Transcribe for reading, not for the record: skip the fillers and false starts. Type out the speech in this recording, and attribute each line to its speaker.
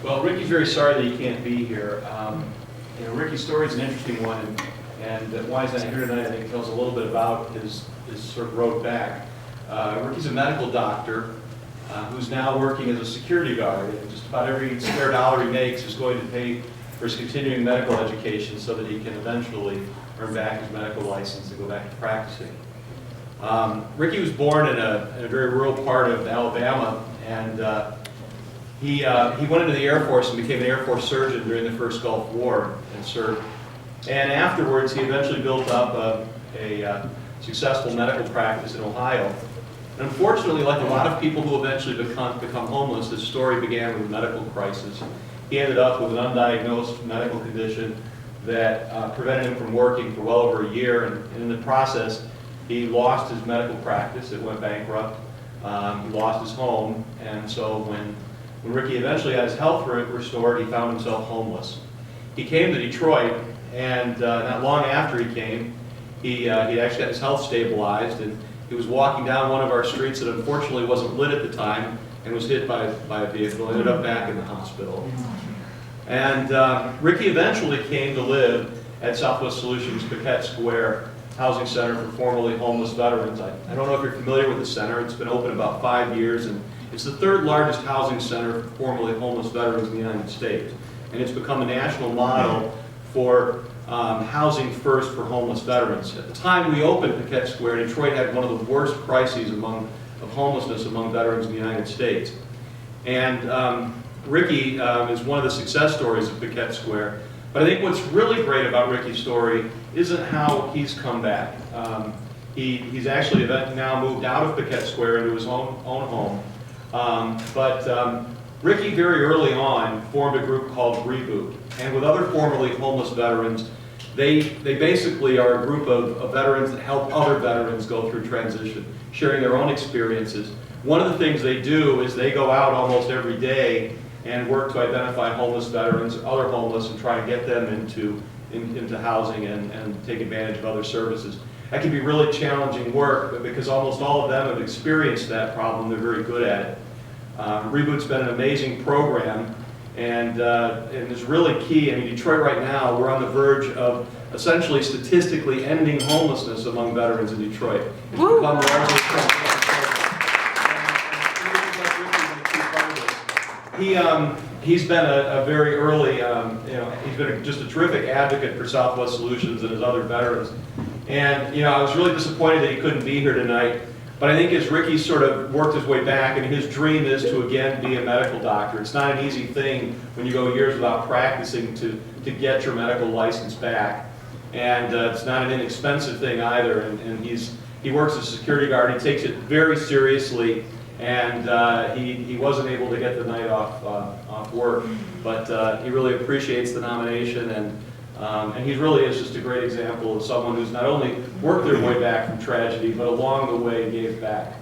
Speaker 1: Well, Rickey's very sorry that he can't be here. Rickey's story is an interesting one, and why he's not here tonight, I think, tells a little bit about his sort of road back. Rickey's a medical doctor who's now working as a security guard, and just about every spare dollar he makes is going to pay for his continuing medical education so that he can eventually earn back his medical license and go back to practicing. Rickey was born in a very rural part of Alabama, and he went into the Air Force and became an Air Force surgeon during the first Gulf War and served. And afterwards, he eventually built up a successful medical practice in Ohio. And unfortunately, like a lot of people who eventually become homeless, his story began with a medical crisis. He ended up with an undiagnosed medical condition that prevented him from working for well over a year, and in the process, he lost his medical practice. It went bankrupt. He lost his home, and so when Rickey eventually had his health restored, he found himself homeless. He came to Detroit, and not long after he came, he actually got his health stabilized, and he was walking down one of our streets that unfortunately wasn't lit at the time and was hit by a vehicle, ended up back in the hospital. And Rickey eventually came to live at Southwest Solutions Paquette Square Housing Center for formerly homeless veterans. I don't know if you're familiar with the center. It's been open about 5 years, and it's the third largest housing center for formerly homeless veterans in the United States. And it's become a national model for housing first for homeless veterans. At the time we opened Paquette Square, Detroit had one of the worst crises of homelessness among veterans in the United States. And Rickey is one of the success stories of Paquette Square. But I think what's really great about Rickey's story isn't how he's come back. He's actually now moved out of Paquette Square into his own home. But Rickey very early on formed a group called Reboot. And with other formerly homeless veterans, they basically are a group of veterans that help other veterans go through transition, sharing their own experiences. One of the things they do is they go out almost every day and work to identify homeless veterans, other homeless, and try to get them into housing and take advantage of other services. That can be really challenging work, but because almost all of them have experienced that problem, they're very good at it. Reboot's been an amazing program, and it's really key. I mean, Detroit right now, we're on the verge of essentially statistically ending homelessness among veterans in Detroit. It's become largely He's been a very early, he's been just a terrific advocate for Southwest Solutions and his other veterans. And, I was really disappointed that he couldn't be here tonight. But I think as Rickey sort of worked his way back, and his dream is to again be a medical doctor. It's not an easy thing when you go years without practicing to get your medical license back. And it's not an inexpensive thing either. And he works as a security guard. He takes it very seriously. And he wasn't able to get the night off work, but he really appreciates the nomination, and he really is just a great example of someone who's not only worked their way back from tragedy, but along the way gave back.